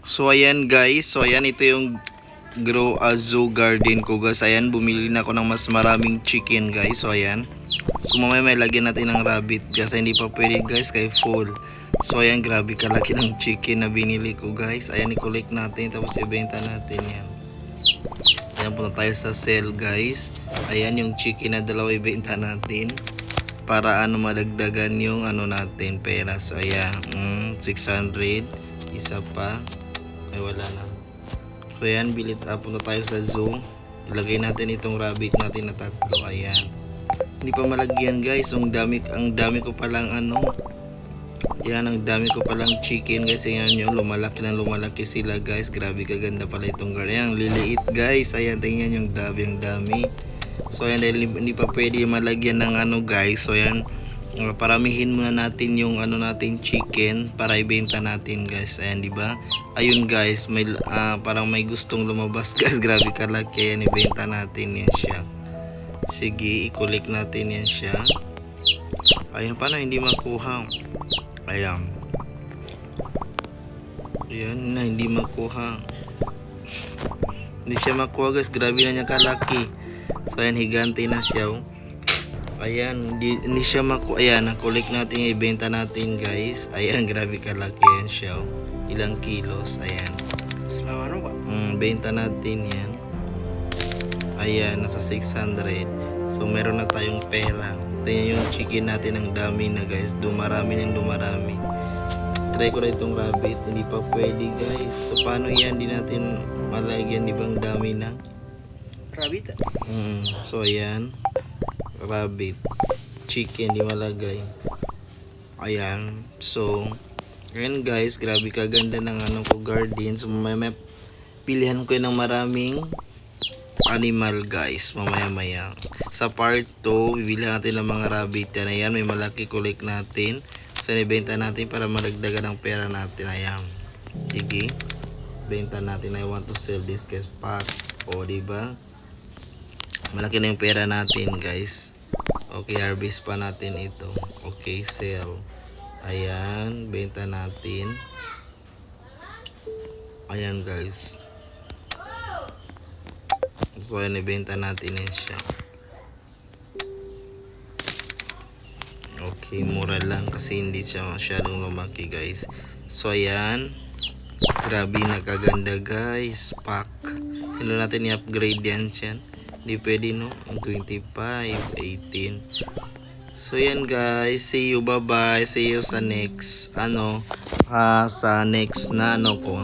So ayan guys, so ayan ito yung Grow a Zoo Garden ko guys. Ayan, bumili na ako ng mas maraming chicken guys. So ayan. So mamaya may lagyan natin ng rabbit guys. Hindi pa pwede guys kay full. So ayan, grabe kalaki ng chicken na binili ko guys. Ayan, i-collect natin tapos ibenta natin yan. Ayan, punta tayo sa sale guys. Ayan yung chicken na dalawa ibenta natin. Para madagdagan yung natin pera. So ayan, 600. Isa pa. Ay wala na. So ayan, bilit punta tayo sa zoo. Ilagay natin itong rabbit natin na tatlo. Ayan. Hindi pa malagyan guys. Ang dami ko palang yan, ang dami ko palang chicken guys. Ayan nyo, lumalaki ng lumalaki sila guys. Grabe kaganda pala itong garden. Ayan, liliit guys. Ayan, tingnan yung dami. So ayan, dahil hindi pa pwede malagyan ng guys. So ayan, paramihin muna natin yung natin chicken para ibenta natin guys. Ayan, di ba? Ayun guys, may parang may gustong lumabas guys. Grabe kalaki. Ayan, ibenta natin yan siya. Sige, i-collect natin yan siya. Ayan, paano hindi makuha? Ayan. Ayan na, hindi makuha. Hindi siya makuha guys. Grabe na niya kalaki. So ayan, higante na siya. Ayan, hindi siya makuha. Ayan, na-collect natin, ibenta natin guys. Ayan, grabe kalaki yan siya. Ilang kilos. Ayan. Ano ba? Benta natin yan. Ayan, nasa 600. So meron na tayong pera. Tingnan yung chicken natin, ang dami na guys. Dumarami. Try ko na itong rabbit. Hindi pa pwede guys. So paano yan? Hindi natin malagyan. Di ba ang dami na? Rabbit? So ayan, rabbit, chicken di malagay. Ayan. So ayan guys, grabe kaganda ng ko garden. So may pilihan ko ng maraming animal guys mamaya sa part 2. Bibilihan natin ng mga rabbit yan. Ayan, may malaki, collect natin. So ibenta natin para madagdagan ang pera natin. Ayan, sige, benta natin. I want to sell this guys pack. O diba, malaki na yung pera natin guys. Okay, harvest pa natin ito. Okay, sell. Ayan, benta natin. Ayan guys. So ayan, ibenta natin yan siya. Okay, mura lang kasi hindi siya masyadong lumaki guys. So ayan, grabe nakaganda guys. Pack. Hindi natin i-upgrade yan siya. Hindi pwede no, 25, 18. So yan guys, see you, bye bye. See you sa next sa next na ko.